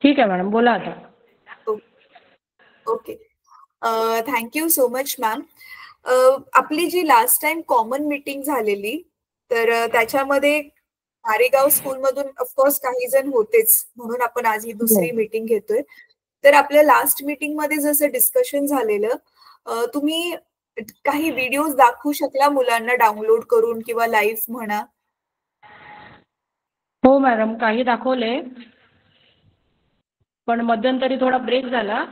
ठीक आहे मॅडम, बोला आता. Okay, thank you so much ma'am. आपली जी लास्ट टाइम कॉमन मीटिंग झालेली, तर त्याच्यामध्ये मारेगाव स्कूलमधून ऑफकोर्स काही जण होतेच, म्हणून आपण आज ही दुसरी मीटिंग घेतोय. तर आपल्या लास्ट मीटिंग मध्ये जसं डिस्कशन झालेलं, तुम्ही काही व्हिडिओज दाखवू शकला मुलांना डाउनलोड करून किंवा लाईव्ह म्हणा? हो मॅडम, काही दाखवले, पण मध्यंतरी थोडा ब्रेक झाला.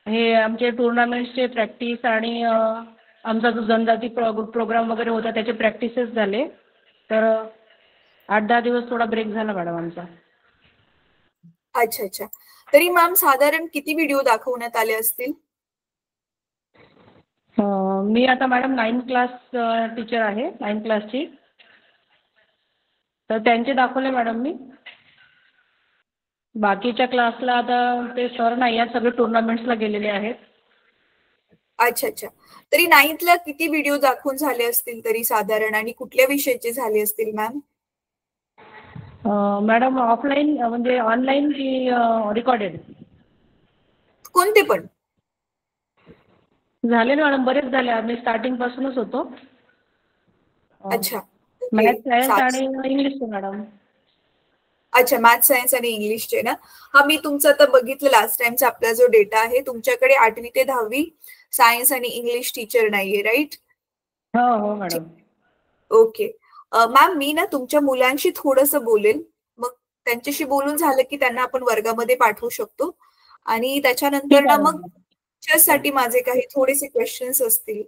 हे आमचे टुर्नामेंट्सचे प्रॅक्टिस आणि आमचा जो जनजाती प्रोग्राम वगैरे होता त्याचे प्रॅक्टिसेस झाले. तर 8-10 दिवस थोडा ब्रेक झाला मॅडम आमचा. अच्छा अच्छा. तरी मॅम साधारण किती व्हिडिओ दाखवण्यात आले असतील? मी आता मॅडम 9th क्लास टीचर आहे, 9th क्लासची. तर त्यांचे दाखवले मॅडम मी. बाकीच्या क्लासला आता ते सर नाही आहेत, सगळे टुर्नामेंट्सला गेलेले आहेत. अच्छा अच्छा. तरी 9thला किती व्हिडिओ दाखवून झाले असतील तरी साधारण, आणि कुठल्या विषयाचे झाले असतील मॅम? मॅडम ऑफलाईन म्हणजे ऑनलाईन की रेकॉर्डेड? कोणते पण? झाले ना मॅडम, बरेच झाले. आम्ही स्टार्टिंग पासूनच होतो. अच्छा. मॅथ्स, सायन्स आणि इंग्लिशचे मॅडम. अच्छा, मॅथ्स, सायन्स आणि इंग्लिशचे ना? हा, मी तुमचं आता बघितलं लास्ट टाइमचा आपला जो डेटा आहे, तुमच्याकडे 8वी ते 10वी सायन्स आणि इंग्लिश टीचर नाहीये, राईट? हो हो मॅडम. ओके मॅम, मी ना तुमच्या मुलांशी थोडंसं बोलेल, मग त्यांच्याशी बोलून झालं की त्यांना आपण वर्गामध्ये पाठवू शकतो. आणि त्याच्यानंतर ठीक ना आहे मग मॅडम. टीचर्ससाठी माझे काही थोडेसे क्वेश्चन्स असतील.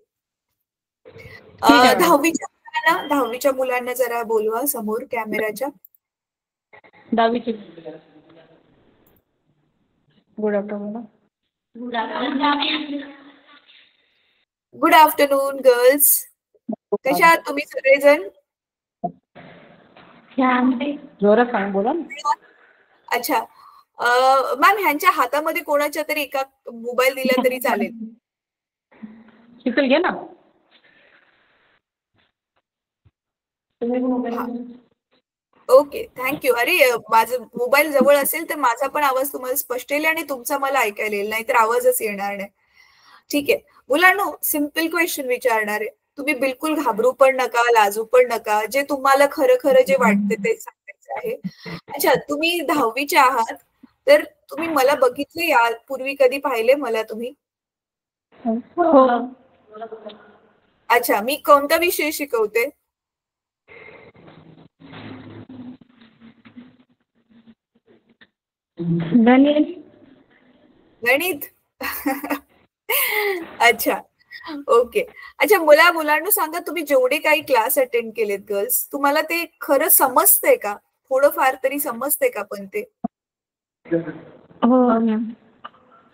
ठीक आहे मॅडम. 10वीच्या मुलांना जरा बोलवा समोर कॅमेराच्या. 10वीचे. Good afternoon. Good afternoon girls. कशा आहात तुम्ही सगळेजण? जोरात सांग, बोला ना. अच्छा. मॅम, ह्यांच्या हातामध्ये कोणाच्या तरी एका मोबाईल दिला तरी चालेल. शीतल घे ना. Okay, thank you. अरे, माझं मोबाईल जवळ असेल तर माझा पण आवाज तुम्हाला स्पष्ट येईल आणि तुमचा मला ऐकायला येईल, नाहीतर आवाजच येणार नाही. ठीक आहे मुलांनो, सिम्पल क्वेश्चन विचारणार आहे. तुम्ही बिलकुल घाबरू पण नका, लाजू पण नका. जे तुम्हाला खरं खरं जे वाटते ते सांगायचं आहे. अच्छा, तुम्ही 10वीचे आहात, तर तुम्ही मला बघितले यापूर्वी, कधी पाहिले मला तुम्ही? हो. अच्छा, मी कोणता विषय शिकवते? गणित. गणित. अच्छा. ओके. अच्छा, मुलांना सांगा, तुम्ही जेवढे काही क्लास अटेंड केलेत गर्ल्स, तुम्हाला ते खरं समजतंय का? थोडंफार तरी समजतंय का पण ते? हो मॅम.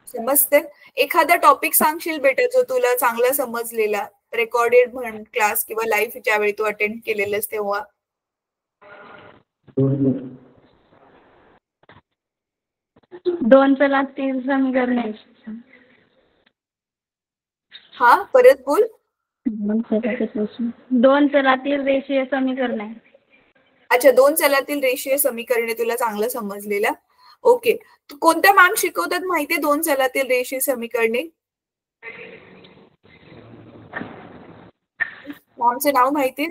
समजते. एखादा टॉपिक सांगशील बेटा जो तुला चांगला समजलेला, रेकॉर्डेड म्हण क्लास किंवा लाईव्ह ज्यावेळी तू अटेंड केलेलंस तेव्हा? दोन चला तीन समीकरणे. हा, परत बोल. 2 चलातील रेषीय समीकरणे. अच्छा, 2 चलातील रेषीय समीकरणे तुला चांगलं समजलेलं. ओके. कोणत्या मॅम शिकवतात माहितीये 2 चलातील रेषीय समीकरणे? मॅमचं नाव माहितीये?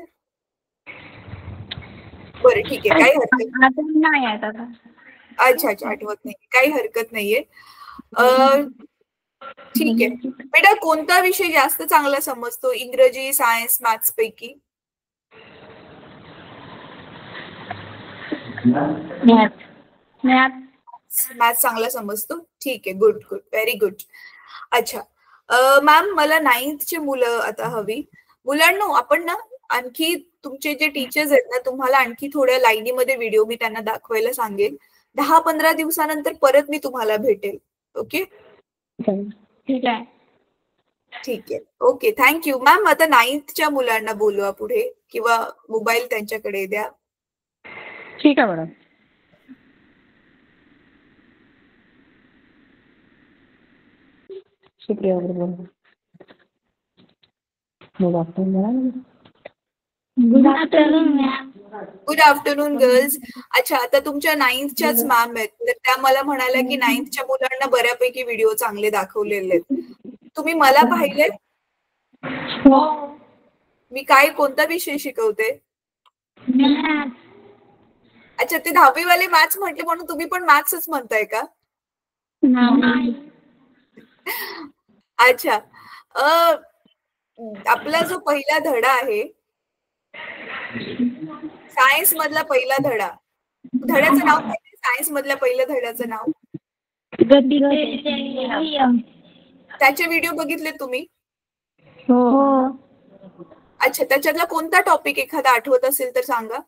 बरं, ठीक आहे, काही हरकत नाही आहे आता. अच्छा अच्छा, आठवत नाही, काही हरकत नाहीये. ठीक आहे बेटा, कोणता विषय जास्त चांगला समजतो इंग्रजी, सायन्स, मॅथ्स पैकी? मॅथ्स चांगला समजतो. ठीक आहे, गुड गुड, व्हेरी गुड. अच्छा मॅम, मला 9thचे मुलं आता हवी. मुलांनो, आपण ना आणखी तुमचे जे टीचर्स आहेत ना, तुम्हाला आणखी थोड्या लाईनीमध्ये व्हिडिओ मी त्यांना दाखवायला सांगेल. 10-15 दिवसानंतर परत मी तुम्हाला भेटेल. ओके? ठीक आहे. ठीक आहे. Okay, thank you. मॅम, आता 9thच्या मुलांना बोलवा पुढे, किंवा मोबाईल त्यांच्याकडे द्या. ठीक आहे मॅडम. शुक्रिया madam. Good afternoon. Good afternoon girls. अच्छा, आता तुमच्या 9thच्याच मॅम आहेत, तर त्या मला म्हणाल्या की 9thच्या मुलांना बऱ्यापैकी व्हिडिओ चांगले दाखवलेले आहेत. तुम्ही मला पाहिले? मी काय कोणता विषय शिकवते? अच्छा, ते 10वी वाले मॅथ्स म्हटले म्हणून तुम्ही पण मॅथ्सच म्हणताय का? अच्छा. आपला जो पहिला धडा आहे, सायन्स मधला पहिला धडा, धड्याचं नाव काय आहे? सायन्स मधल्या पहिल्या धड्याचं नाव? त्याचे व्हिडिओ बघितले तुम्ही? हो. अच्छा, त्याच्यातला कोणता टॉपिक एखादा आठवत असेल तर सांगा.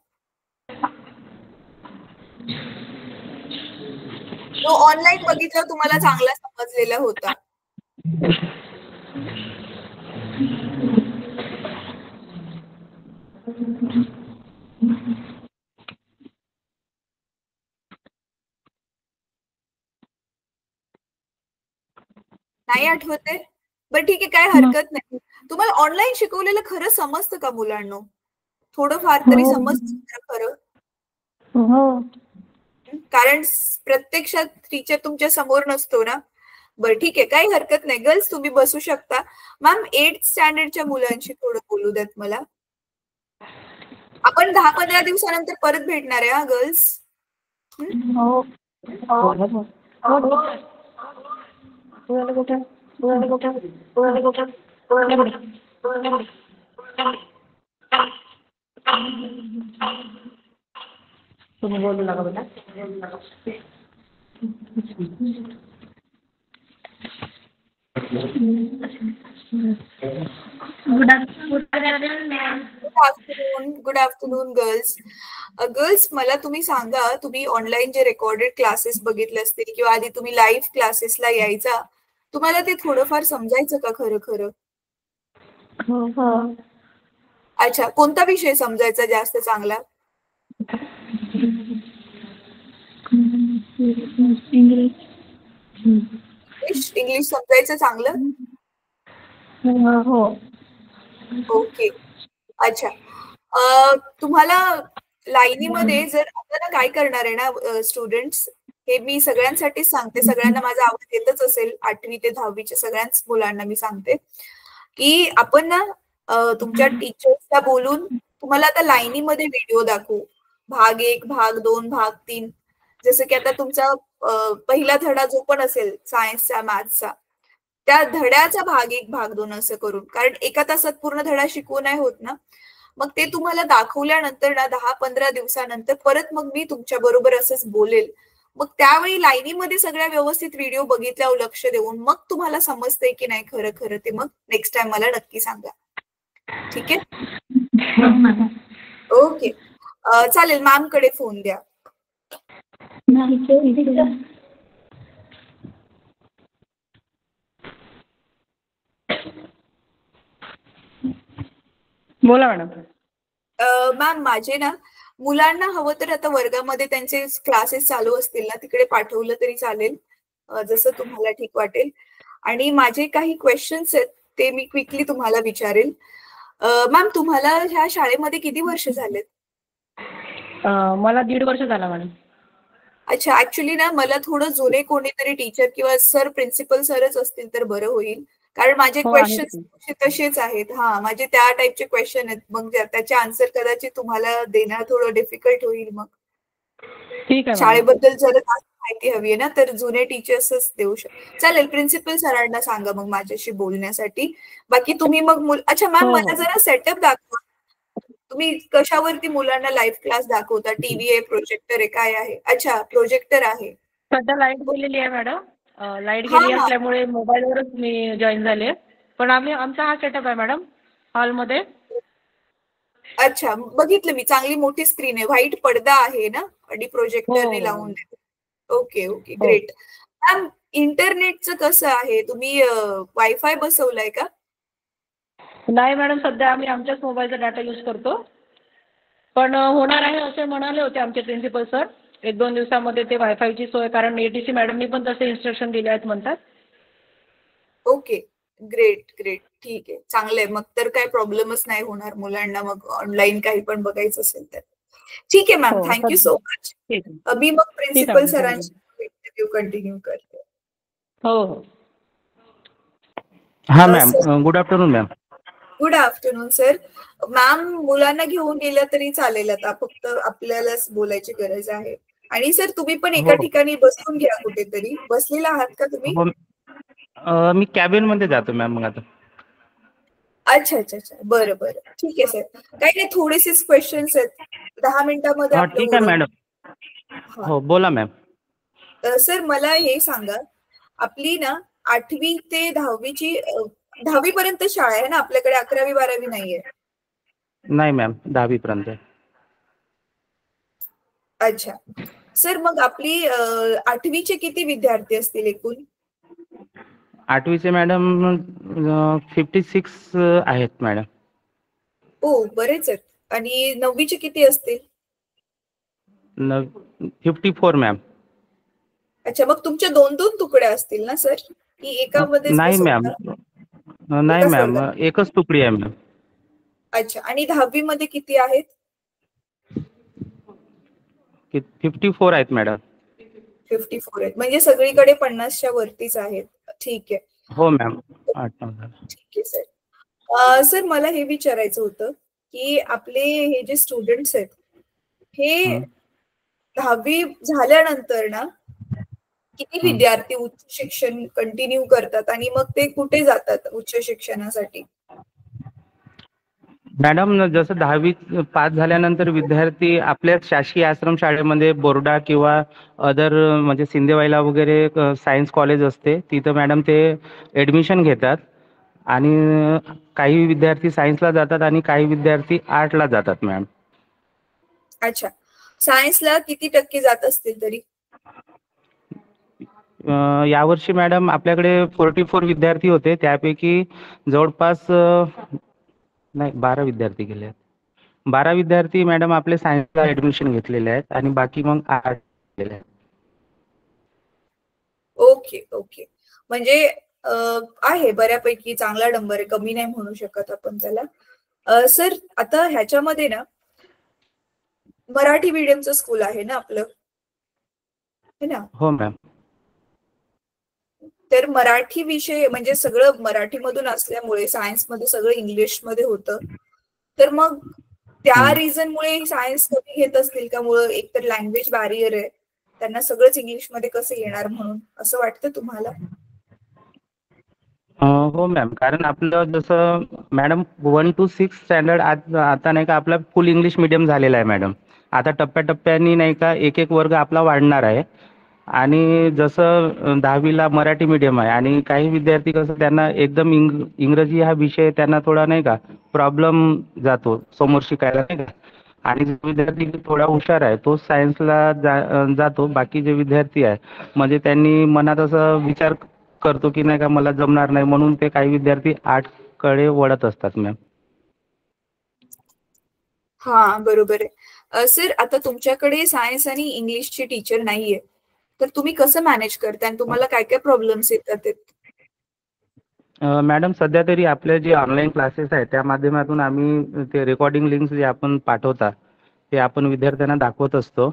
तो ऑनलाईन बघितला तुम्हाला चांगला समजलेला होता. नाही आठवते? बरं ठीक आहे, काय हरकत नाही. तुम्हाला ऑनलाईन शिकवलेलं खरं समजतं का मुलांनो? थोडंफार तरी समजतं खरं? हो. कारण प्रत्यक्षात टीचर तुमच्या समोर नसतो ना. बरं ठीक आहे, काही हरकत नाही. गर्ल्स तुम्ही बसू शकता. मॅम 8th स्टँडर्डच्या मुलांशी थोडं बोलू द्यात मला. आपण 10-15 दिवसानंतर परत भेटणार आहे हा गर्ल्स. हो. तुम्ही बोलू नका बेटा. Good afternoon girls. गर्ल्स मला तुम्ही सांगा, तुम्ही ऑनलाईन जे रेकॉर्डेड क्लासेस बघितले असतील किंवा आधी तुम्ही लाईव्ह क्लासेसला यायचा, तुम्हाला ते थोडंफार समजायचं का खरं खरं? अच्छा, कोणता विषय समजायचा जास्त चांगला? इंग्लिश समजायचं चांगलं? हो. ओके. अच्छा. तुम्हाला लाईनीमध्ये जर आता काय करणार आहे ना स्टुडंट्स, हे मी सगळ्यांसाठीच सांगते, सगळ्यांना माझा आवाज येतच असेल, 8वी ते 10वीच्या सगळ्याच मुलांना मी सांगते की आपण ना तुमच्या टीचर्सला बोलून तुम्हाला आता लाईनीमध्ये व्हिडिओ दाखवू. भाग 1, भाग 2, भाग 3. जसं की आता तुमचा पहिला धडा जो पण असेल सायन्सचा, मॅथ्सचा, त्या धड्याचा भाग 1, भाग 2 असं करून. कारण एका तासात पूर्ण धडा शिकवू नाही होत ना. मग ते तुम्हाला दाखवल्यानंतर ना 10-15 दिवसानंतर परत मग मी तुमच्या बरोबर असंच बोलेल. मग त्यावेळी लाईनीमध्ये सगळ्या व्यवस्थित व्हिडिओ बघितल्यावर लक्ष देऊन मग तुम्हाला समजतंय की नाही खरं खरं, ते मग नेक्स्ट टाइम मला नक्की सांगा. ठीक आहे? ओके. चालेल, मॅम कडे फोन द्या. बोला मॅडम. मॅम माझे ना मुलांना हवं तर आता वर्गामध्ये त्यांचे क्लासेस चालू असतील ना, तिकडे पाठवलं तरी चालेल, जसं तुम्हाला ठीक वाटेल. आणि माझे काही क्वेश्चन्स आहेत ते मी क्विकली तुम्हाला विचारेल. मॅम तुम्हाला ह्या शाळेमध्ये किती वर्ष झालेत? मला 1.5 वर्ष झाला मॅडम. अच्छा, ऍक्च्युली ना मला थोडं जुने कोणीतरी टीचर किंवा सर, प्रिन्सिपल सरच असतील तर बरं होईल. कारण माझे हो, आहेत क्वेश्चन्स की. तसेच आहेत. हा, माझे त्या टाईपचे क्वेश्चन आहेत. मग त्याचे आन्सर कदाचित तुम्हाला देणं थोडं डिफिकल्ट होईल. मग ठीक आहे मॅडम. शाळेबद्दल जर माहिती हवी आहे ना, तर जुने टीचर्सच देऊ चालेल. प्रिन्सिपल सरांना सांगा मग माझ्याशी बोलण्यासाठी. बाकी तुम्ही मग अच्छा मॅम, मला जरा सेटअप दाखवा. तुम्ही कशावरती मुलांना लाईव्ह क्लास दाखवता? टीव्ही आहे, प्रोजेक्टर आहे, काय आहे? अच्छा, प्रोजेक्टर आहे. सध्या लाईट गेलेली आहे मॅडम. लाईट हा गेली हा. असल्यामुळे मोबाईलवरच मी जॉईन झाले. पण आमचा हा सेटअप आहे मॅडम हॉलमध्ये. अच्छा, बघितलं मी. चांगली मोठी स्क्रीन आहे, व्हाईट पडदा आहे ना, आणि प्रोजेक्टरने हो. लावून दिलं. Okay okay, great. मॅम इंटरनेटचं कसं आहे? तुम्ही वायफाय बसवलाय का? नाही मॅडम, सध्या आम्ही आमच्याच मोबाईलचा डाटा यूज करतो. पण होणार आहे असे म्हणाले होते आमचे प्रिन्सिपल सर. 1-2 दिवसामध्ये ते वायफायची सोय, कारण ATC मॅडमनी पण तसे इन्स्ट्रक्शन दिले आहेत म्हणतात. ओके, ग्रेट ग्रेट, ठीक आहे, चांगलं आहे. मग तर काही प्रॉब्लेमच नाही होणार मुलांना मग ऑनलाईन काही पण बघायचं असेल तर. ठीक आहे मॅम, हो, थँक्यू सो मच. ठीक आहे. मी मग ठीक प्रिन्सिपल आहे, सरांशी इंटरव्ह्यू कंटिन्यू करते. हो हो. हा ma'am, good afternoon ma'am. Good afternoon sir. Ma'am मुलांना घेऊन गेल्या तरी चालेल, आता फक्त आपल्यालाच बोलायची गरज आहे. आणि सर तुम्ही पण एका ठिकाणी बसून घ्या, कुठेतरी बसलेला आहात का तुम्ही? मी कॅबिन मध्ये जातो मॅम मग आता. अच्छा अच्छा अच्छा, बरं बरं, ठीक आहे सर. काही नाही, थोडेसेच क्वेश्चन्स आहेत, 10 मिनिटांमध्ये आपलं ठीक आहे मॅडम. हो बोला मॅम. सर मला हे सांगा, आपली ना 8वी ते 10वीची 10वी पर्यंत शाळा आहे ना आपल्याकडे, 11वी 12वी नाहीये? नाही मॅम, 10वी पर्यंत. अच्छा सर, मग आपली 8वीचे किती विद्यार्थी असतील एकूण? 8वीचे मॅडम 56 आहेत मॅडम. हो बरेच आहेत. आणि 9वीचे किती असतील? 54 मॅम. अच्छा, मग तुमच्या 2-2 तुकड्या असतील ना सर, की एकामध्येच नाही मॅम, नाही मॅम, एकच तुकडी आहे मॅम. अच्छा, आणि 10वी मध्ये किती आहेत? 54 आहेत मॅडम. 54 आहेत, म्हणजे सगळीकडे 50च्या वरतीच आहेत. ठीक आहे. हो मॅम. 8-9 ठीक आहे सर. सर मला हे विचारायचं होतं की आपले हे जे स्टुडंट्स आहेत हे 10वी झाल्यानंतर ना किती विद्यार्थी उच्च शिक्षण कंटिन्यू करतात आणि मग ते कुठे जातात उच्च शिक्षणासाठी? मॅडम, जसं 10वी पास झाल्यानंतर विद्यार्थी आपल्या शासकीय आश्रम शाळेमध्ये बोर्डा किंवा अदर म्हणजे सिंदेवाईला वगैरे सायन्स कॉलेज असते, तिथं मॅडम ते ॲडमिशन घेतात. आणि काही विद्यार्थी सायन्सला जातात आणि काही विद्यार्थी आर्टला जातात मॅम. अच्छा, सायन्सला किती टक्के जात असतील तरी? यावर्षी मॅडम आपल्याकडे 44 विद्यार्थी होते, त्यापैकी जवळपास नाही 12 विद्यार्थी गेले आहेत. 12 विद्यार्थी मॅडम आपले सायन्सला ॲडमिशन घेतलेले आहेत आणि बाकी मग आर्ट केलेले आहेत. ओके ओके, म्हणजे आहे बऱ्यापैकी चांगला नंबर आहे, कमी नाही म्हणू शकत आपण त्याला. सर आता ह्याच्यामध्ये ना मराठी मीडियमचं स्कूल आहे ना आपलं, है ना? हो मॅम. तर मराठी विषय म्हणजे सगळं मराठीमधून असल्यामुळे सायन्समध्ये सगळं इंग्लिशमध्ये होतं, तर मग त्या रिझनमुळे सायन्स कमी घेत असतील का? मुळे एकतर लँग्वेज बॅरियर आहे, त्यांना सगळंच इंग्लिशमध्ये कसं येणार म्हणून असं वाटतं तुम्हाला? हो मॅम, कारण आपलं जसं मॅडम 1 to 6 स्टँडर्ड आता नाही का आपला फुल इंग्लिश मिडियम झालेला आहे मॅडम. आता टप्प्याटप्प्याने नाही का एक एक वर्ग आपला वाढणार आहे. आणि जसं 10वीला मराठी मीडियम आहे आणि काही विद्यार्थी कसं त्यांना एकदम इंग्रजी हा विषय त्यांना थोडा नाही का प्रॉब्लेम जातो समोर शिकायला, नाही का. आणि जो विद्यार्थी थोडा हुशार आहे तो सायन्सला जातो. बाकी जे विद्यार्थी आहे म्हणजे त्यांनी मनात असं विचार करतो की नाही का मला जमणार नाही, म्हणून ते काही विद्यार्थी आर्टकडे वळत असतात मॅम. हा बरोबर आहे. सर आता तुमच्याकडे सायन्स आणि इंग्लिशची टीचर नाहीये, तर तुम्ही कसं मॅनेज करता आणि तुम्हाला काय काय प्रॉब्लेम्स येतात? मॅडम सध्या तरी आपले जे ऑनलाईन क्लासेस आहेत त्या माध्यमातून आम्ही ते रेकॉर्डिंग लिंक्स जे आपण पाठवता ते आपण विद्यार्थ्यांना दाखवत असतो.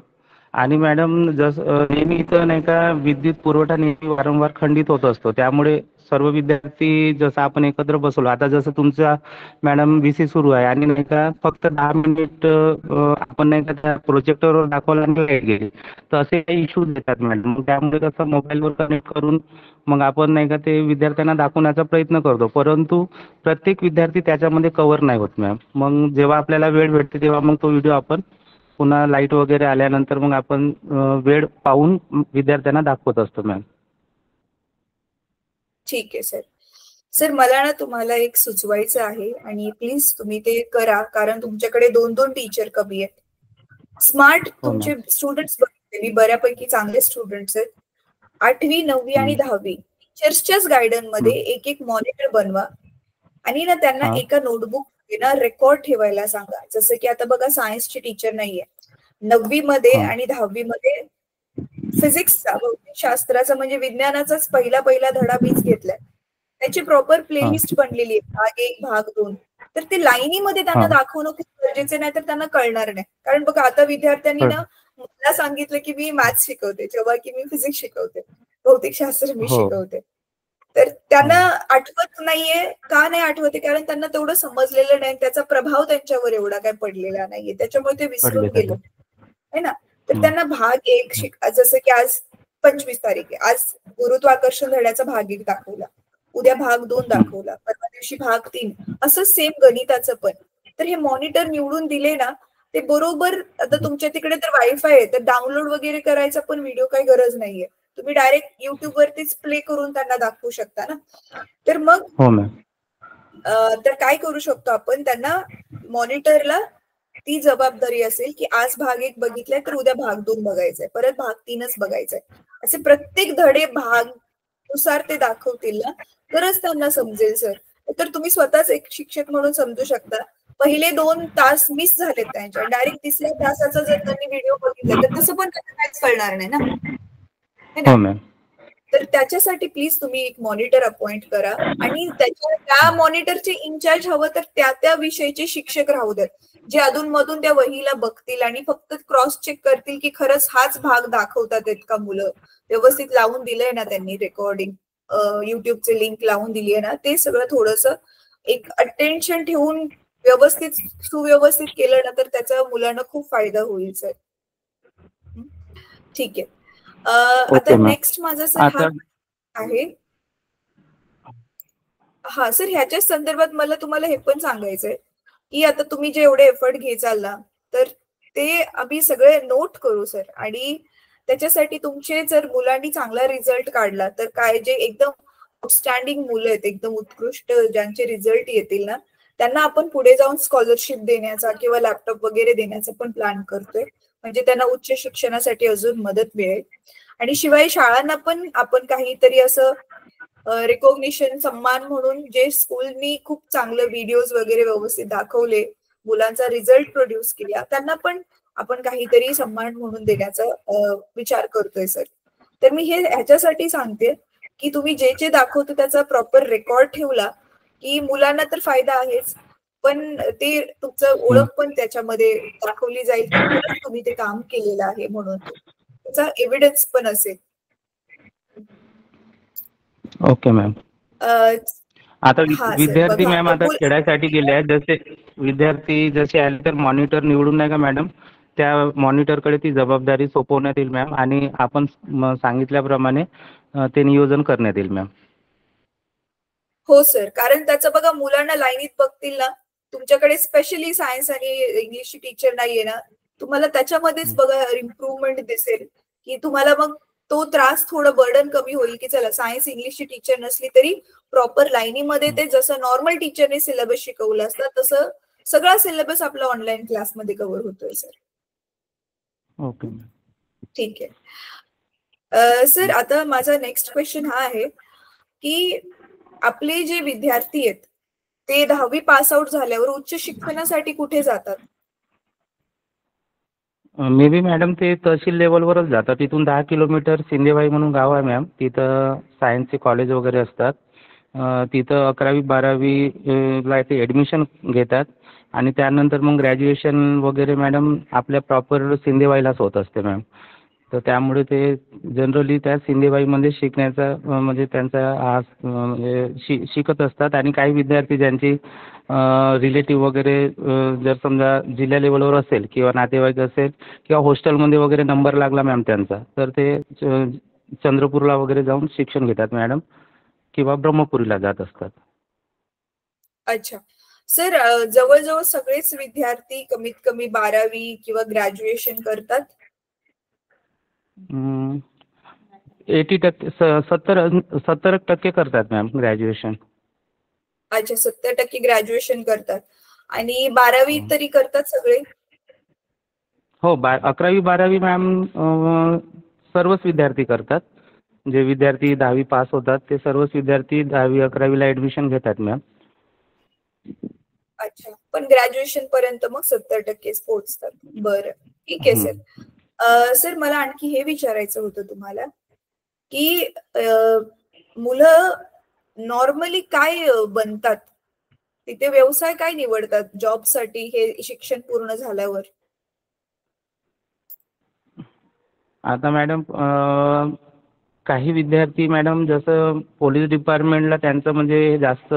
आणि मॅडम जसं नेहमी इथं नाही का विद्युत पुरवठा नेहमी वारंवार खंडित होत असतो, त्यामुळे सर्व विद्यार्थी जसं आपण एकत्र बसवलो, आता जसं तुमचा मॅडम VC सुरू आहे आणि नाही का फक्त 10 मिनिट आपण नाही का त्या प्रोजेक्टरवर दाखवलं आणि लाईट गेली, तर असे काही इश्यूज येतात मॅडम. मग त्यामुळे कसं मोबाईलवर कनेक्ट करून मग आपण नाही का ते विद्यार्थ्यांना दाखवण्याचा प्रयत्न करतो, परंतु प्रत्येक विद्यार्थी त्याच्यामध्ये कव्हर नाही होत मॅम. मग जेव्हा आपल्याला वेळ भेटते तेव्हा मग तो व्हिडिओ आपण पुन्हा लाईट वगैरे आल्यानंतर मग आपण वेळ पाहून विद्यार्थ्यांना दाखवत असतो मॅम. ठीक आहे सर. सर मला ना तुम्हाला एक सुचवायचं आहे आणि प्लीज तुम्ही ते करा, कारण तुमच्याकडे 2-2 टीचर कमी आहेत. स्मार्ट तुमचे स्टुडंट्स बघितले मी, बऱ्यापैकी चांगले स्टुडंट्स आहेत. 8वी 9वी आणि 10वी टीचर्सच्याच गायडन मध्ये एक एक मॉनिटर बनवा आणि ना त्यांना एका नोटबुक ना रेकॉर्ड ठेवायला सांगा. जसं की आता बघा सायन्सची टीचर नाहीये, 9वी मध्ये आणि 10वी मध्ये फिजिक्सचा भौतिकशास्त्राचा म्हणजे विज्ञानाचाच पहिला धडा मीच घेतलाय, त्याची प्रॉपर प्लेलिस्ट बनलेली आहे, भाग 1 भाग 2. तर ते लाईनीमध्ये त्यांना दाखवणं खूप गरजेचे नाही तर त्यांना कळणार नाही. कारण बघा आता विद्यार्थ्यांनी ना मला सांगितलं की मी मॅथ्स शिकवते, जेव्हा की मी फिजिक्स शिकवते, भौतिकशास्त्र मी शिकवते, तर त्यांना आठवत नाहीये. का नाही आठवते? कारण त्यांना तेवढं समजलेलं नाही, त्याचा प्रभाव त्यांच्यावर एवढा काय पडलेला नाहीये, त्याच्यामुळे ते विसरून गेले है ना. तर त्यांना भाग 1 जसं की आज 25 तारीख आहे, आज गुरुत्वाकर्षण धड्याचा भाग 1 दाखवला, उद्या भाग 2 दाखवला, परवा दिवशी भाग 3, असं सेम गणिताचं पण. तर हे मॉनिटर निवडून दिले ना, ते बरोबर. आता तुमच्या तिकडे तर वायफाय आहे, तर डाउनलोड वगैरे करायचा पण व्हिडिओ काही गरज नाहीये, तुम्ही डायरेक्ट युट्यूब वरतीच प्ले करून त्यांना दाखवू शकता ना. तर मग तर काय करू शकतो आपण, त्यांना मॉनिटरला ती जबाबदारी असेल की आज भाग 1 बघितलाय तर उद्या भाग 2 बघायचाय, परत भाग 3च बघायचाय, असे प्रत्येक धडे भाग नुसार ते दाखवतील ना, तरच त्यांना समजेल सर. तर तुम्ही स्वतःच एक शिक्षक म्हणून समजू शकता, पहिले 2 तास मिस झालेत त्यांच्या, डायरेक्ट तिसऱ्या तासाचा जर त्यांनी व्हिडिओ बघितला तर तसं पण त्यांना काहीच कळणार नाही ना. तर त्याच्यासाठी प्लीज तुम्ही एक मॉनिटर अपॉइंट करा आणि त्या मॉनिटरचे इन्चार्ज हवं तर त्या विषयीचे शिक्षक राहू देत, जे अधूनमधून त्या वहीला बघतील आणि फक्त क्रॉस चेक करतील की खरंच हाच भाग दाखवतात आहेत का मुलं, व्यवस्थित लावून दिलंय ना त्यांनी रेकॉर्डिंग, युट्यूबचे लिंक लावून दिली आहे ना, ते सगळं थोडंसं एक अटेन्शन ठेवून व्यवस्थित सुव्यवस्थित केलं ना, तर त्याचा मुलांना खूप फायदा होईल सर. ठीक आहे. आता नेक्स्ट माझा सर हा आहे. हा सर, ह्याच्या संदर्भात मला तुम्हाला हे पण सांगायचंय की आता तुम्ही जे एवढे एफर्ट घेचाल ना, तर ते आम्ही सगळे नोट करू सर. आणि त्याच्यासाठी तुमचे जर मुलांनी चांगला रिझल्ट काढला तर काय, जे एकदम आउटस्टँडिंग मुलं आहेत, एकदम उत्कृष्ट ज्यांचे रिझल्ट येतील ना, त्यांना आपण पुढे जाऊन स्कॉलरशिप देण्याचा किंवा लॅपटॉप वगैरे देण्याचा पण प्लॅन करतोय, म्हणजे त्यांना उच्च शिक्षणासाठी अजून मदत मिळेल. आणि शिवाय शाळांना पण आपण काहीतरी असं रिकॉग्निशन, सम्मान म्हणून, जे स्कूलनी खूप चांगलं व्हिडिओज वगैरे व्यवस्थित दाखवले, मुलांचा रिझल्ट प्रोड्यूस केला, त्यांना पण आपण काहीतरी सम्मान म्हणून देण्याचा विचार करतोय सर. तर मी हे ह्याच्यासाठी सांगते की तुम्ही जे जे दाखवतो त्याचा प्रॉपर रेकॉर्ड ठेवला की मुलांना तर फायदा आहेच, पण ते तुमचं ओळख पण त्याच्यामध्ये दाखवली जाईल की खरंच तुम्ही ते काम केलेलं आहे म्हणून, त्याचा एव्हिडन्स पण असेल. Okay ma'am. आता विद्यार्थी मॅम आता खेळायसाठी गेले आहेत, जसे विद्यार्थी जसे आले तर मॉनिटर निवडून नाही का मॅडम, त्या मॉनिटरकडे ती जबाबदारी सोपवण्यात येईल मॅम, आणि आपण सांगितल्याप्रमाणे ते नियोजन करण्यात येईल मॅम. हो सर, कारण त्याचं बघा, मुलांना लाईनीत बघतील ना, तुमच्याकडे स्पेशली सायन्स आणि इंग्लिशची टीचर नाहीये ना, तुम्हाला त्याच्यामध्येच बघा इम्प्रूव्हमेंट दिसेल की तुम्हाला मग तो त्रास, थोडं बर्डन कमी होईल की चला सायन्स इंग्लिशची टीचर नसली तरी प्रॉपर लाईनीमध्ये ते जसं नॉर्मल टीचरने सिलेबस शिकवलं असतं तसं सगळा सिलेबस आपला ऑनलाईन क्लासमध्ये कव्हर होतोय सर. ओके, ठीक आहे सर. आता माझा नेक्स्ट क्वेश्चन हा आहे की आपले जे विद्यार्थी आहेत ते 10वी पास आउट झाल्यावर उच्च शिक्षणासाठी कुठे जातात? मे बी मॅडम ते तहसील लेवलवरच जातात. तिथून 10 किलोमीटर सिंदेवाई म्हणून गाव आहे मॅम, तिथं सायन्सचे कॉलेज वगैरे असतात. तिथं 11वी 12वीला ते ॲडमिशन घेतात आणि त्यानंतर मग ग्रॅज्युएशन वगैरे मॅडम आपल्या प्रॉपर सिंदेवाईलाच होत असते मॅम. तर त्यामुळे ते जनरली त्या सिंदेवाईमध्ये शिकण्याचा म्हणजे त्यांचा म्हणजे शिकत असतात. आणि काही विद्यार्थी ज्यांची रिलेटिव्ह वगैरे जर समजा जिल्हा लेवलवर असेल किंवा नातेवाईक असेल किंवा हॉस्टेलमध्ये वगैरे नंबर लागला मॅम त्यांचा, तर ते चंद्रपूरला वगैरे जाऊन शिक्षण घेतात मॅडम, किंवा ब्रह्मपुरीला जात असतात. अच्छा सर, जवळजवळ सगळेच विद्यार्थी कमीत कमी 12वी किंवा ग्रॅज्युएशन करतात? 80%, 70% करतात मॅम ग्रॅज्युएशन. अच्छा, 70% ग्रॅज्युएशन करतात. आणि 12वी तरी करतात सगळे? हो, 11वी 12वी मॅम सर्वच विद्यार्थी करतात. जे विद्यार्थी 10वी पास होतात ते सर्वच विद्यार्थी 10वी 11वीला ॲडमिशन घेतात मॅम. अच्छा, पण ग्रॅज्युएशन पर्यंत मग 70%च पोहोचतात. बरं, ठीक आहे सर. सर, मला आणखी हे विचारायचं होतं तुम्हाला की मुलं नॉर्मली काय बनतात तिथे व्यवसाय काय निवडतात जॉबसाठी हे शिक्षण पूर्ण झाल्यावर? आता मॅडम काही विद्यार्थी मॅडम जसं पोलीस डिपार्टमेंटला त्यांचं म्हणजे जास्त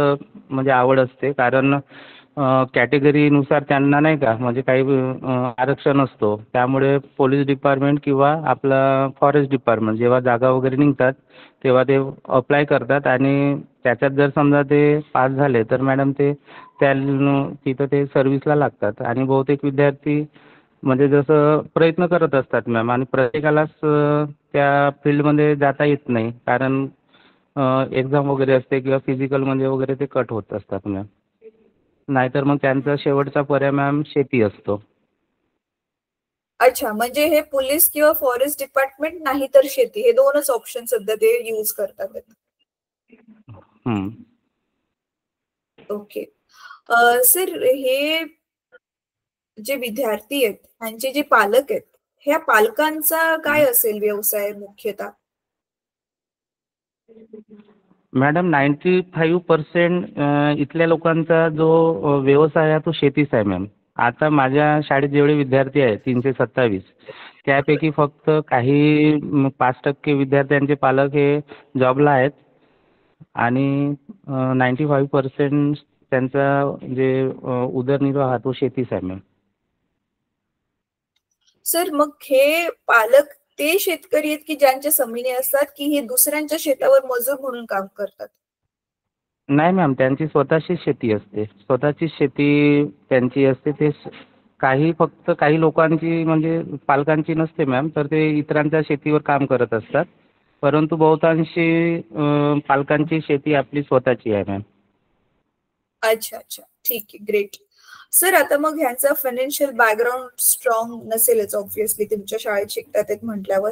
म्हणजे आवड असते, कारण कॅटेगरीनुसार त्यांना नाही का म्हणजे काही आरक्षण असतो. त्यामुळे पोलीस डिपार्टमेंट किंवा आपला फॉरेस्ट डिपार्टमेंट जेव्हा जागा वगैरे निघतात तेव्हा ते अप्लाय करतात आणि त्याच्यात जर समजा ते पास झाले तर मॅडम ते तिथं ते सर्व्हिसला लागतात. आणि बहुतेक विद्यार्थी म्हणजे जसं प्रयत्न करत असतात मॅम, आणि प्रत्येकालाच त्या फील्डमध्ये जाता येत नाही, कारण एक्झाम वगैरे असते किंवा फिजिकल म्हणजे वगैरे ते कट होत असतात मॅम. नाहीतर मग त्यांचा शेवटचा पर्याय मॅम शेती असतो. अच्छा, म्हणजे हे पोलीस किंवा फॉरेस्ट डिपार्टमेंट नाही तर शेती, हे दोनच ऑप्शन सध्या ते यूज करतात. ओके सर, हे जे विद्यार्थी आहेत त्यांचे जे पालक आहेत, ह्या पालकांचा काय असेल व्यवसाय मुख्यतः? मॅडम 95% इथल्या लोकांचा जो व्यवसाय आहे तो शेतीच आहे मॅम. आता माझ्या शाळेत जेवढे विद्यार्थी आहेत 327, त्यापैकी फक्त काही 5% विद्यार्थ्यांचे पालक हे जॉबला आहेत आणि 95% त्यांचा जे उदरनिर्वाह तो शेतीच आहे मॅम. सर, मग हे पालक ते शेतकरी आहेत की ज्यांच्या जमिनी असतात, की हे दुसऱ्यांच्या शेतावर मजूर म्हणून काम करतात? नाही मॅम, त्यांची स्वतःची शेती असते, स्वतःची शेती त्यांची असते. ते फक्त काही लोकांची म्हणजे पालकांची नसते मॅम, तर ते इतरांच्या शेतीवर काम करत असतात. परंतु बहुतांशी पालकांची शेती आपली स्वतःची आहे मॅम. अच्छा अच्छा, ठीक आहे, ग्रेट. सर, आता मग ह्यांचा फायनान्शियल बॅकग्राऊंड स्ट्रॉंग नसेलच ऑब्व्हियसली, तुमच्या शाळेत शिकतात म्हटल्यावर.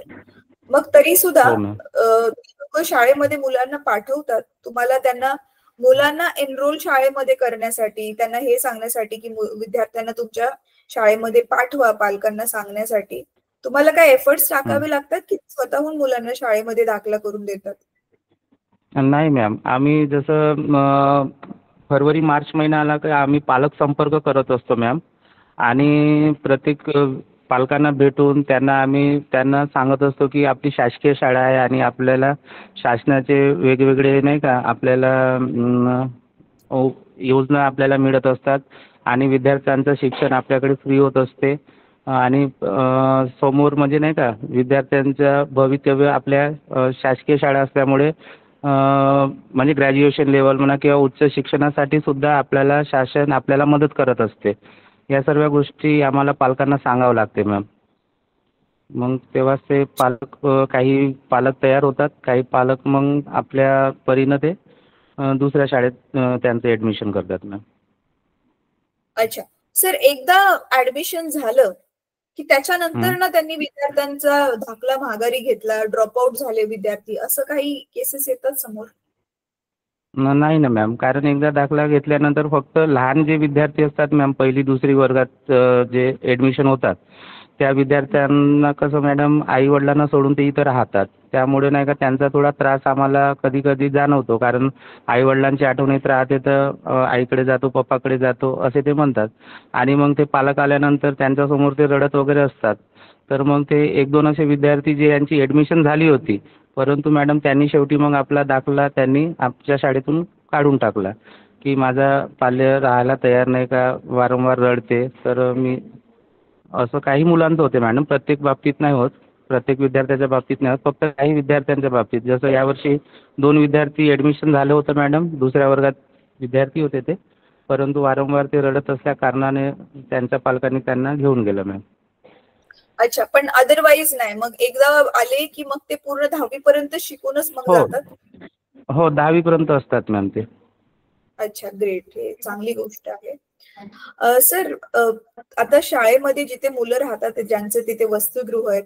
मग तरी सुद्धा हो मॅम. लोक शाळेमध्ये मुलांना पाठवतात, तुम्हाला त्यांना मुलांना एनरोल शाळेमध्ये करण्यासाठी, त्यांना हे सांगण्यासाठी की विद्यार्थ्यांना तुमच्या शाळेमध्ये पाठवा, पालकांना सांगण्यासाठी तुम्हाला काय एफर्ट्स टाकावे लागतात की स्वतःहून मुलांना शाळेमध्ये दाखला करून देतात? नाही मॅम, आम्ही जसं फरवरी मार्च महिना आला की आम्ही पालक संपर्क करत असतो मॅम, आणि प्रत्येक पालकांना भेटून त्यांना सांगत असतो की आपली शासकीय शाळा आहे आणि आपल्याला शासनाचे वेगवेगळे नाही का आपल्याला योजना आपल्याला मिळत असतात आणि विद्यार्थ्यांचं शिक्षण आपल्याकडे फ्री होत असते. आणि समोर म्हणजे नाही का विद्यार्थ्यांचं भवितव्य आपल्या शासकीय शाळा असल्यामुळे म्हणजे ग्रॅज्युएशन लेवल म्हणा किंवा उच्च शिक्षणासाठी सुद्धा आपल्याला शासन आपल्याला मदत करत असते. या सर्व गोष्टी आम्हाला पालकांना सांगावं लागते मॅम. मग तेव्हाच ते काही पालक तयार होतात, काही पालक मग आपल्या परीनं ते दुसऱ्या शाळेत त्यांचं ॲडमिशन करतात मॅम. अच्छा सर, एकदा ऍडमिशन झालं की त्याच्यानंतर ना त्यांनी विद्यार्थ्यांचा दाखला माघारी घेतला, ड्रॉपआउट झाले विद्यार्थी, असं काही केसेस येतात समोर? नाही ना मॅम, कारण एकदा दाखला घेतल्यानंतर फक्त लहान जे विद्यार्थी असतात मॅम, पहिली दुसरी वर्गात जे ॲडमिशन होतात त्या विद्यार्थ्यांना कसं मॅडम आईवडिलांना सोडून ते इथं राहतात, त्यामुळे नाही का त्यांचा थोडा त्रास आम्हाला कधी कधी जाणवतो, कारण आईवडिलांची आठवण येत राहते तर आईकडे जातो, पप्पाकडे जातो असे ते म्हणतात. आणि मग ते पालक आल्यानंतर त्यांच्यासमोर ते रडत वगैरे असतात. तर मग ते एक दोन असे विद्यार्थी जे यांची ॲडमिशन झाली होती, परंतु मॅडम त्यांनी शेवटी मग आपला दाखला त्यांनी आमच्या शाळेतून काढून टाकला की माझा पाल्य राहायला तयार नाही का, वारंवार रडते. तर मी असं काही मुलांचं होते मॅडम, प्रत्येक बाबतीत नाही होत, प्रत्येक विद्यार्थ्याच्या बाबतीत नाही होत, फक्त काही विद्यार्थ्यांच्या बाबतीत. जसं यावर्षी 2 विद्यार्थी ॲडमिशन झालं होतं मॅडम, दुसऱ्या वर्गात विद्यार्थी होते ते, परंतु वारंवार ते रडत असल्या कारणाने त्यांच्या पालकांनी त्यांना घेऊन गेलं मॅम. अच्छा, पण अदरवाईज नाही, मग एकदा आले की मग ते पूर्ण 10वी पर्यंत शिकूनच मग हो जातात? हो, 10वी पर्यंत असतात मॅम ते. अच्छा, ग्रेट, हे चांगली गोष्ट आहे. सर, आता शाळेमध्ये जिथे मुलं राहतात, ज्यांचे तिथे वसतिगृह आहेत,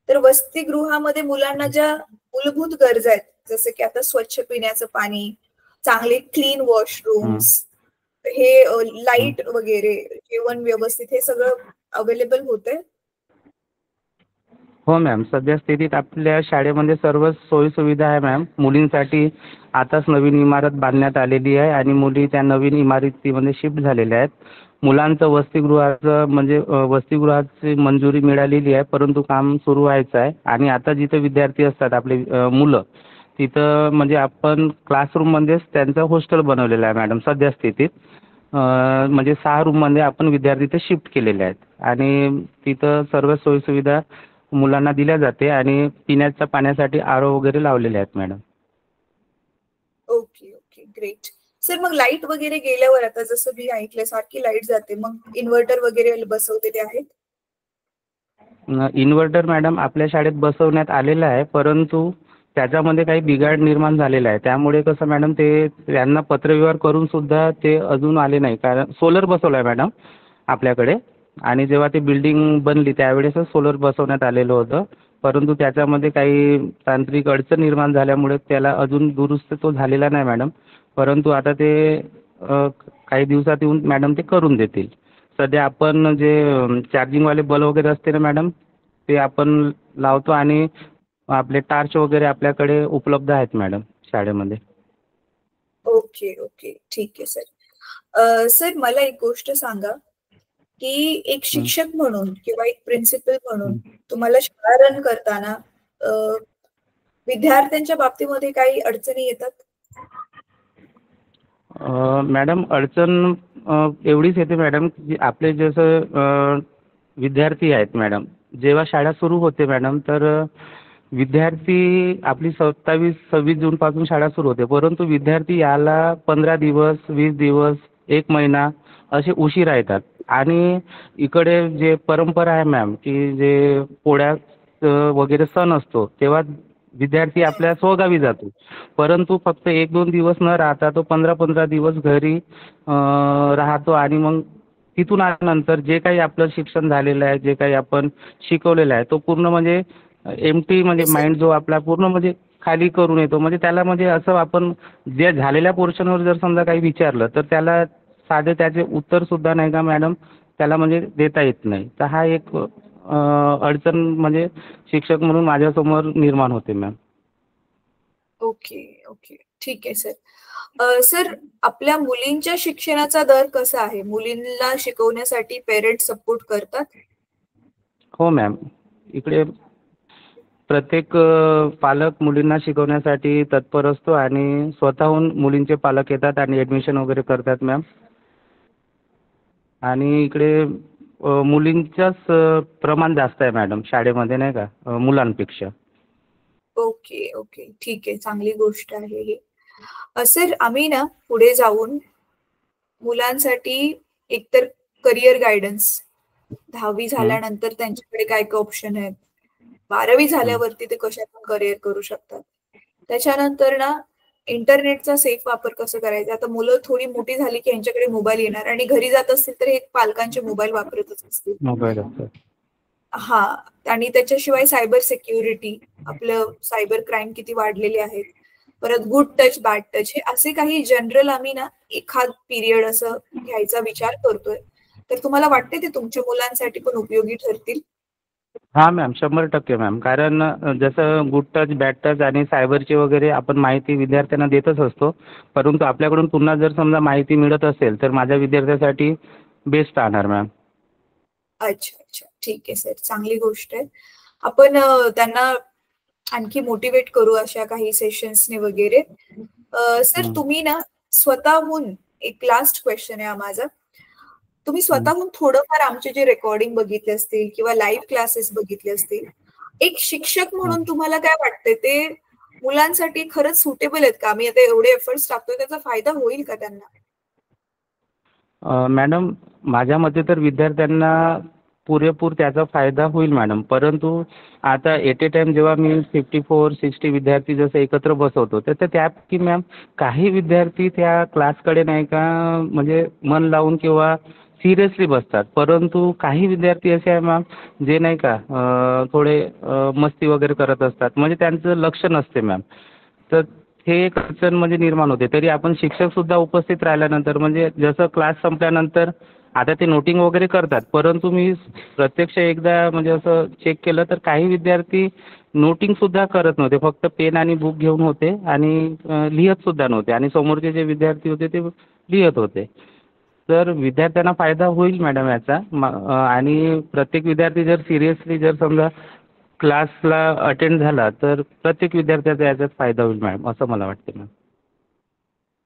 तर वसतिगृहामध्ये मुलांना ज्या मूलभूत गरजा आहेत, जसं की आता स्वच्छ पिण्याचं पाणी, चांगले क्लीन वॉशरूम्स, हे लाईट वगैरे, जेवण व्यवस्थित, हे सगळं अवेलेबल होतंय? हो मॅम, सध्या स्थितीत आपल्या शाळेमध्ये सर्व सोयीसुविधा आहे मॅम. मुलींसाठी आताच नवीन इमारत बांधण्यात आलेली आहे आणि मुली त्या नवीन इमारतीमध्ये शिफ्ट झालेल्या आहेत. मुलांचं वसतिगृहाचं म्हणजे वसतिगृहाची मंजुरी मिळालेली आहे, परंतु काम सुरू व्हायचं आहे. आणि आता जिथे विद्यार्थी असतात आपले मुलं, तिथं म्हणजे आपण क्लासरूममध्येच त्यांचं हॉस्टेल बनवलेलं आहे मॅडम सध्या स्थितीत. म्हणजे 6 रूममध्ये आपण विद्यार्थी ते शिफ्ट केलेले आहेत आणि तिथं सर्व सोयीसुविधा मुलांना दिल्या जाते आणि पिण्याच्या पाण्यासाठी आरो वगैरे लावलेले आहेत madam. Okay okay great. Sir मग लाईट वगैरे गेल्यावर आता जसं मी ऐकलं सारखी लाईट जाते, मग इन्व्हर्टर वगैरे बसवलेले आहेत? इन्व्हर्टर मॅडम आपल्या शाळेत बसवण्यात आलेलं आहे, परंतु त्याच्यामध्ये काही बिघाड निर्माण झालेला आहे. त्यामुळे कसं मॅडम ते त्यांना पत्रव्यवहार करून सुद्धा ते अजून आले नाही. कारण सोलर बसवला आहे मॅडम आपल्याकडे आणि जेव्हा ती बिल्डिंग बनली त्यावेळेसच सोलर बसवण्यात आलेलं होतं, परंतु त्याच्यामध्ये काही तांत्रिक अडचण निर्माण झाल्यामुळे त्याला अजून दुरुस्त तो झालेला नाही मॅडम. परंतु आता ते काही दिवसात येऊन मॅडम ते करून देतील. सध्या आपण जे चार्जिंगवाले बल्ब वगैरे असते ना मॅडम, ते आपण लावतो आणि आपले टार्च वगैरे आपल्याकडे उपलब्ध आहेत मॅडम शाळेमध्ये. ओके ओके ठीक आहे सर. सर मला एक गोष्ट सांगा की एक शिक्षक म्हणून किंवा एक प्रिन्सिपल म्हणून तुम्हाला शाळा रन करताना विद्यार्थ्यांच्या बाबतीमध्ये काही अडचणी येतात? मॅडम अडचण एवढीच येते मॅडम की आपले जसं विद्यार्थी आहेत मॅडम, जेव्हा शाळा सुरू होते मॅडम तर विद्यार्थी आपली 27-26 जूनपासून शाळा सुरू होते, परंतु विद्यार्थी याला 15 दिवस 20 दिवस 1 महिना असे उशिरा येतात. आणि इकडे जे परंपरा आहे मॅम की जे पोळ्या वगैरे सण असतो तेव्हा विद्यार्थी आपल्या स्वगावी जातो, परंतु फक्त 1-2 दिवस न राहता तो 15-15 दिवस घरी राहतो आणि मग तिथून आल्यानंतर जे काही आपलं शिक्षण झालेलं आहे, जे काही आपण शिकवलेलं आहे तो पूर्ण म्हणजे एम्प्टी म्हणजे माइंड जो आपला पूर्ण म्हणजे खाली करून येतो. म्हणजे त्याला म्हणजे असं आपण जे झालेल्या पोर्शनवर जर समजा काही विचारलं तर त्याला साधे त्याचे उत्तर सुद्धा नाही का मॅडम त्याला म्हणजे देता येत नाही. तर हा एक अडचण म्हणजे शिक्षक म्हणून माझ्यासमोर निर्माण होते मॅम. ओके ओके ठीक आहे सर. सर आपल्या मुलींच्या शिक्षणाचा दर कसा आहे? मुलींना शिकवण्यासाठी पेरेंट्स सपोर्ट करतात? हो मॅम, इकडे प्रत्येक पालक मुलींना शिकवण्यासाठी तत्पर असतो आणि स्वतःहून मुलींचे पालक येतात आणि ॲडमिशन वगैरे करतात मॅम. आणि इकडे मुलींचंच प्रमाण जास्त आहे मॅडम शाळेमध्ये नाही का मुलांपेक्षा. ओके ओके ठीक आहे, चांगली गोष्ट आहे ही. सर आम्ही ना पुढे जाऊन मुलांसाठी एकतर करिअर गायडन्स, 10वी झाल्यानंतर त्यांच्याकडे काय काय ऑप्शन आहेत, 12वी झाल्यावरती ते कशातून करिअर करू शकतात, त्याच्यानंतर ना इंटरनेटचा सेफ वापर कसं करायचा. आता मुलं थोडी मोठी झाली की यांच्याकडे मोबाईल येणार आणि घरी जात असतील तर हे पालकांचे मोबाईल वापरतच असतील. मोबाईल असतात. हा, आणि त्याच्याशिवाय सायबर सिक्युरिटी, आपलं सायबर क्राईम किती वाढलेले आहेत, परत गुड टच बॅड टच, हे असे काही जनरल आम्ही ना एखाद पिरियड असं घ्यायचा विचार करतोय. तर तुम्हाला वाटते ते तुमच्या मुलांसाठी पण उपयोगी ठरतील? हां मॅम, 100% मॅम. कारण जसं गुड टच बॅड टच आणि सायबरची वगैरे आपण माहिती विद्यार्थ्यांना देतच असतो, परंतु आपल्याकडून पुन्हा जर समजा माहिती मिळत असेल तर माझ्या विद्यार्थ्यासाठी बेस्ट राहणार मॅम. अच्छा अच्छा ठीक आहे सर, चांगली गोष्ट आहे. आपण त्यांना आणखी मोटिवेट करू अशा काही सेशन्सने वगैरे. सर तुम्ही ना स्वतःहून, एक लास्ट क्वेश्चन आहे माझा, तुम्ही स्वतःहून थोडंफार आमचे जे रेकॉर्डिंग बघितले असतील किंवा लाईव्ह क्लासेस बघितले असतील, एक शिक्षक म्हणून तुम्हाला काय वाटतंय ते मुलांसाठी खरंच सुटेबल आहेत का? आम्ही आता एवढे एफर्ट्स टाकतोय, त्याचा फायदा होईल का त्यांना? मॅडम माझ्या मते तर विद्यार्थ्यांना पुरेपूर त्याचा फायदा होईल मॅडम, परंतु आता एट ए टाइम जेव्हा मी 54-60 विद्यार्थी जसं एकत्र बसवतो तर त्यापैकी मॅम काही विद्यार्थी त्या क्लासकडे नाही का म्हणजे मन लावून किंवा सिरियसली बसतात, परंतु काही विद्यार्थी असे आहे मॅम जे नाही का थोडे मस्ती वगैरे करत असतात, म्हणजे त्यांचं लक्ष नसते मॅम. तर हे एक अडचण म्हणजे निर्माण होते. तरी आपण शिक्षकसुद्धा उपस्थित राहिल्यानंतर म्हणजे जसं क्लास संपल्यानंतर आता ते नोटिंग वगैरे करतात, परंतु मी प्रत्यक्ष एकदा म्हणजे असं चेक केलं तर काही विद्यार्थी नोटिंग सुद्धा करत नव्हते, फक्त पेन आणि बुक घेऊन होते आणि लिहत सुद्धा नव्हते आणि समोरचे जे विद्यार्थी होते ते लिहत होते. तर विद्यार्थ्यांना फायदा होईल मॅडम याचा आणि प्रत्येक विद्यार्थी जर सिरियसली जर समजा क्लासला अटेंड झाला तर प्रत्येक विद्यार्थ्याचा याच्यात फायदा होईल मॅडम, असं मला वाटते मॅम.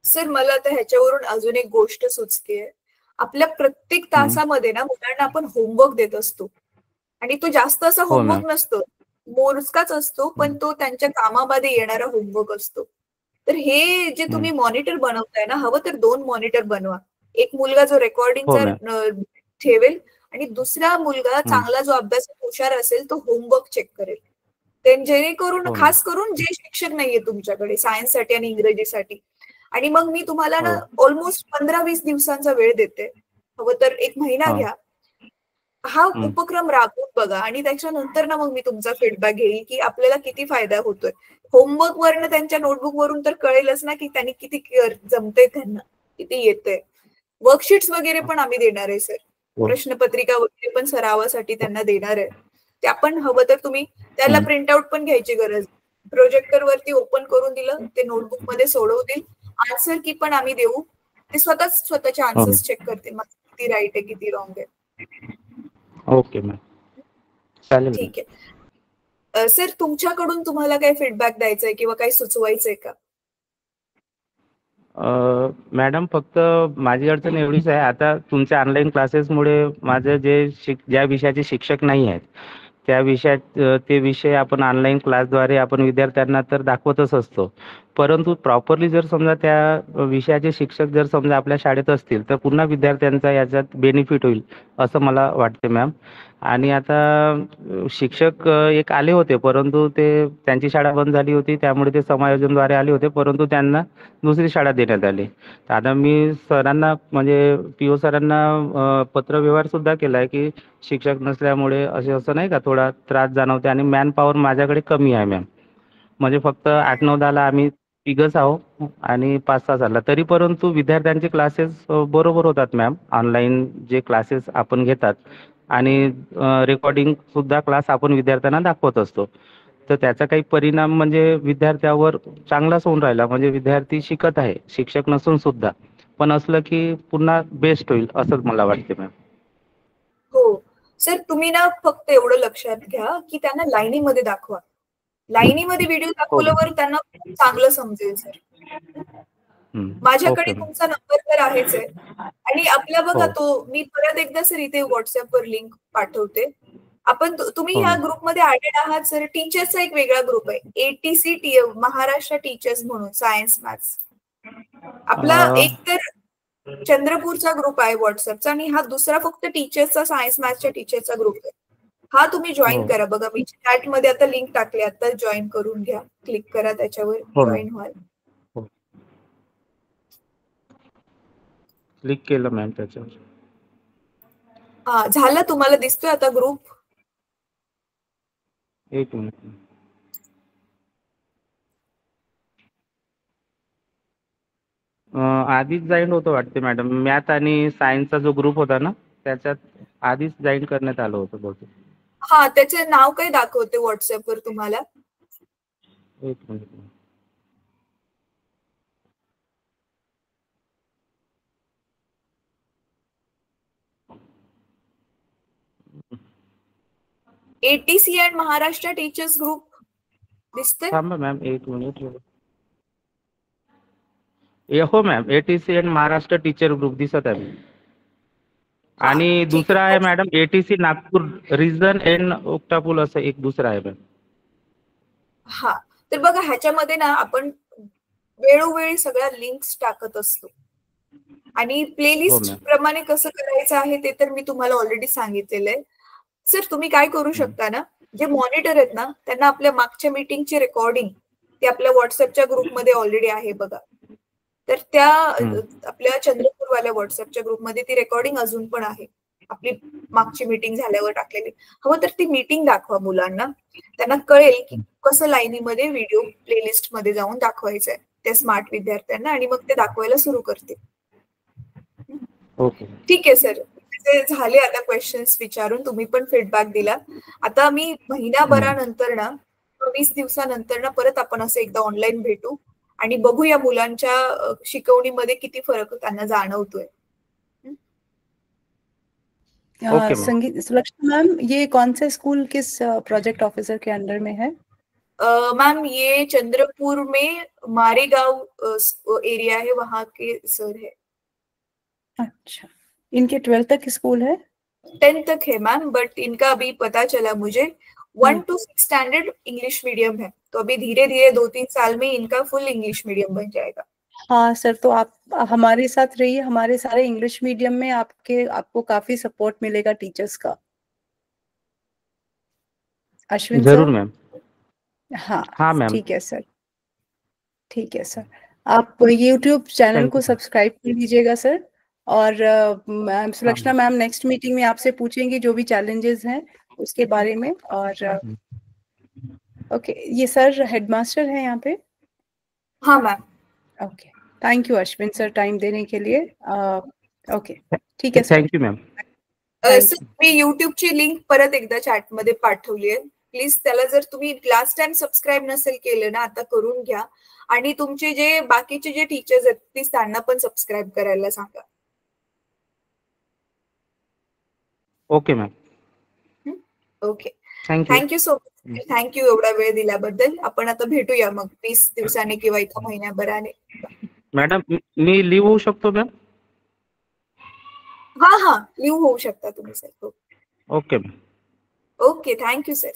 सर मला आता ह्याच्यावरून अजून एक गोष्ट सुचतेय. आपल्या प्रत्येक तासामध्ये ना मुलांना आपण होमवर्क देत असतो आणि तो जास्त असा हो मॅम. होमवर्क नसतो, मोजकाच असतो, पण तो त्यांच्या कामामध्ये येणारा होमवर्क असतो. तर हे जे तुम्ही मॉनिटर बनवताय ना, हवं तर 2 मॉनिटर बनवा. एक मुलगा जो हो रेकॉर्डिंगचा मॅम. ठेवेल आणि दुसरा मुलगा चांगला जो अभ्यासात हुशार असेल तो होमवर्क चेक करेल. जेणेकरून हो मॅम. खास करून जे शिक्षक नाहीये तुमच्याकडे सायन्ससाठी आणि इंग्रजीसाठी, आणि मग मी तुम्हाला ना हो. ऑलमोस्ट 15-20 दिवसांचा वेळ देते, हवं तर 1 महिना हो. घ्या. हा उपक्रम राबवून बघा आणि त्याच्यानंतर ना मग मी तुमचा फीडबॅक घेईल की आपल्याला किती फायदा होतोय. होमवर्क वरनं त्यांच्या नोटबुक वरून तर कळेलच ना की त्यांनी किती जमतंय, त्यांना किती येतंय. वर्कशीट्स वगैरे पण आम्ही देणार आहे सर, हो. प्रश्नपत्रिका वगैरे पण सरावासाठी त्यांना देणार आहे. त्या पण हवं तर तुम्ही त्याला प्रिंटआउट पण घ्यायची गरज, प्रोजेक्टर वरती ओपन करून दिलं ते नोटबुक मध्ये सोडवतील. आन्सर की पण आम्ही देऊ, ते स्वतःचे आन्सर्स चेक करतील, मग किती राईट आहे किती रॉंग आहे. ओके मॅम, चालेल. ठीक आहे सर, तुमच्याकडून तुम्हाला काही फीडबॅक द्यायचा आहे किंवा काही सुचवायचंय का? मॅडम फक्त माझी अडचण एवढीच आहे, आता तुमच्या ऑनलाईन क्लासेसमुळे माझं ज्या विषयाचे शिक्षक नाही आहेत त्या विषयात ते विषय आपण ऑनलाईन क्लासद्वारे आपण विद्यार्थ्यांना तर दाखवतच असतो, परंतु प्रॉपरली जर समजा त्या विषयाचे शिक्षक जर समजा आपल्या शाळेत असतील तर पुन्हा विद्यार्थ्यांचा याच्यात बेनिफिट होईल असं मला वाटते मॅम. आणि आता शिक्षक एक आले होते, परंतु त्यांची शाळा बंद झाली होती, त्यामुळे ते समायोजनद्वारे आले होते, परंतु त्यांना दुसरी शाळा देण्यात आली. तर आता मी सरांना म्हणजे PO सरांना पत्रव्यवहार सुद्धा केला आहे की शिक्षक नसल्यामुळे असं नाही का थोडा त्रास जाणवते आणि मॅन पॉवर माझ्याकडे कमी आहे मॅम. म्हणजे फक्त 8-9-10ला आम्ही तिघंच आहो आणि 5-6 झाला तरी, परंतु विद्यार्थ्यांचे क्लासेस बरोबर होतात मॅम. ऑनलाईन जे क्लासेस आपण घेतात आणि रेकॉर्डिंग सुद्धा क्लास आपण विद्यार्थ्यांना दाखवत असतो, तर त्याचा काही परिणाम म्हणजे विद्यार्थ्यावर चांगलाच होऊन राहिला. म्हणजे विद्यार्थी शिकत आहे शिक्षक नसून सुद्धा, पण असलं की पुन्हा बेस्ट होईल असंच मला वाटते मॅम. हो सर, तुम्ही ना फक्त एवढं लक्षात घ्या की त्यांना लाईनीमध्ये दाखवा. लाईनीमध्ये व्हिडिओ हो दाखवल्यावर त्यांना खूप चांगलं समजेल सर. माझ्याकडे ओके मॅम. तुमचा नंबर तर आहेच आहे आणि आपला बघा हो तो मी परत एकदा सर इथे व्हॉट्सअपवर लिंक पाठवते. तुम्ही हो ह्या मॅम. ग्रुपमध्ये ऍडेड आहात सर. टीचर्सचा एक वेगळा ग्रुप आहे, ATC महाराष्ट्र टीचर्स म्हणून सायन्स मॅथ्स. आपला एक तर चंद्रपूरचा ग्रुप आहे व्हॉट्सअपचा आणि हा दुसरा फक्त टीचर्सचा, सायन्स मॅथ्सच्या टीचर्सचा ग्रुप आहे. हा तुम्ही जॉईन हो करा. बघा मी चॅट मध्ये आता लिंक टाकली, आता जॉईन करून घ्या, क्लिक करा त्याच्यावर, हो मॅम. जॉईन व्हाल. हो क्लिक केलं मॅम त्याच्यावर. हा झालं, तुम्हाला दिसतोय आता ग्रुप? एक मिनिट. आधीच जॉईन होतो वाटते मॅडम, मॅथ आणि सायन्सचा जो ग्रुप होता ना त्याच्यात आधीच जॉईन करण्यात आलं होतं बहुतेक. हा, त्याचे नाव काय दाखवते व्हॉट्सअपवर तुम्हाला? एक minute. ATC and Maharashtra teachers group दिसतंय? थांबा मॅम एक मिनिट. हो ma'am, ATC and Maharashtra teacher group दिसत आहे. हा, आणि ठीक दुसरा आहे आहे. Madam ATC Nagpur region and ओक्टापूल असं एक दुसरा आहे मॅम. हा, तर बघा ह्याच्यामध्ये ना आपण वेळोवेळी सगळ्या लिंक्स टाकत असतो आणि हो प्लेलिस्ट मॅम. प्रमाणे कसं करायचं आहे ते तर मी तुम्हाला ऑलरेडी सांगितलेलं आहे. सर तुम्ही काय करू शकता ना, जे मॉनिटर आहेत ना त्यांना आपल्या मागच्या मीटिंगची रेकॉर्डिंग ते आपल्या व्हॉट्सअपच्या ग्रुपमध्ये ऑलरेडी आहे बघा. तर त्या आपल्या चंद्रपूरवाल्या व्हॉट्सअपच्या ग्रुपमध्ये ती रेकॉर्डिंग अजून पण आहे, आपली मागची मीटिंग झाल्यावर टाकलेली. हवं तर ती मीटिंग दाखवा मुलांना, त्यांना कळेल की कसं लाईनीमध्ये व्हिडिओ प्लेलिस्ट मध्ये जाऊन दाखवायचंय त्या स्मार्ट विद्यार्थ्यांना आणि मग ते दाखवायला सुरू करतील. ओके. ठीक आहे सर, तुमचे झाले आता क्वेश्चन्स विचारून, तुम्ही पण फीडबॅक दिला. आता मी महिनाभरानंतर ना 20 दिवसानंतर ना परत आपण असं एकदा ऑनलाईन भेटू आणि बघूया मुलांच्या शिकवणीमध्ये किती फरक त्यांना जाणवतोय. Okay ma'am. संगीत सुलक्षणा मैम, ये कौन सा स्कूल किस प्रोजेक्ट ऑफिसर के अंडर में है? मैम ये चंद्रपुर में मारेगांव एरिया है, वहाँ के सर है। अच्छा, इनके 12th तक स्कूल है? 10 तक है मैम, बट इनका अभी पता चला मुझे 1 to 6 स्टैंडर्ड इंग्लिश मीडियम है, तो अभी धीरे धीरे 2-3 साल में इनका फुल इंग्लिश मीडियम बन जाएगा। हाँ सर, तो आप हमारे साथ रहिए, हमारे सारे इंग्लिश मीडियम में आपको काफी सपोर्ट मिलेगा टीचर्स का। अश्विन जरूर सर? मैम। हाँ हाँ मैम। ठीक है सर, ठीक है सर। आप YouTube चैनल Thank को you, sir. सब्सक्राइब कर लीजिएगा सर। और मैम सुलक्षणा हाँ, मैम नेक्स्ट मीटिंग में आपसे पूछेंगी जो भी चैलेंजेस हैं उसके बारे में। और ओके, ये सर हेडमास्टर हैं यहाँ पे? हाँ ma'am. Okay, thank you Ashwin sir time देने के लिए। ओके ठीक है सर। Thank you ma'am. सर मी युट्यूबची लिंक परत एकदा चॅट मध्ये पाठवली आहे, प्लीज त्याला जर तुम्ही लास्ट टाइम सबस्क्राईब नसेल केलं ना आता करून घ्या, आणि तुमचे जे बाकीचे जे टीचर्स आहेत प्लीज त्यांना पण सबस्क्राईब करायला सांगा। Okay ma'am. Okay, thank you. Thank you so much, thank you एवढा वेळ दिल्याबद्दल। आपण आता भेटूया मग 20 दिवसांनी किंवा एका महिन्याभराने। मॅडम मी लिव्ह होऊ शकतो मॅम? हा हा, लिव्ह होऊ शकता तुम्ही sir. Okay ma'am. Okay, thank you sir.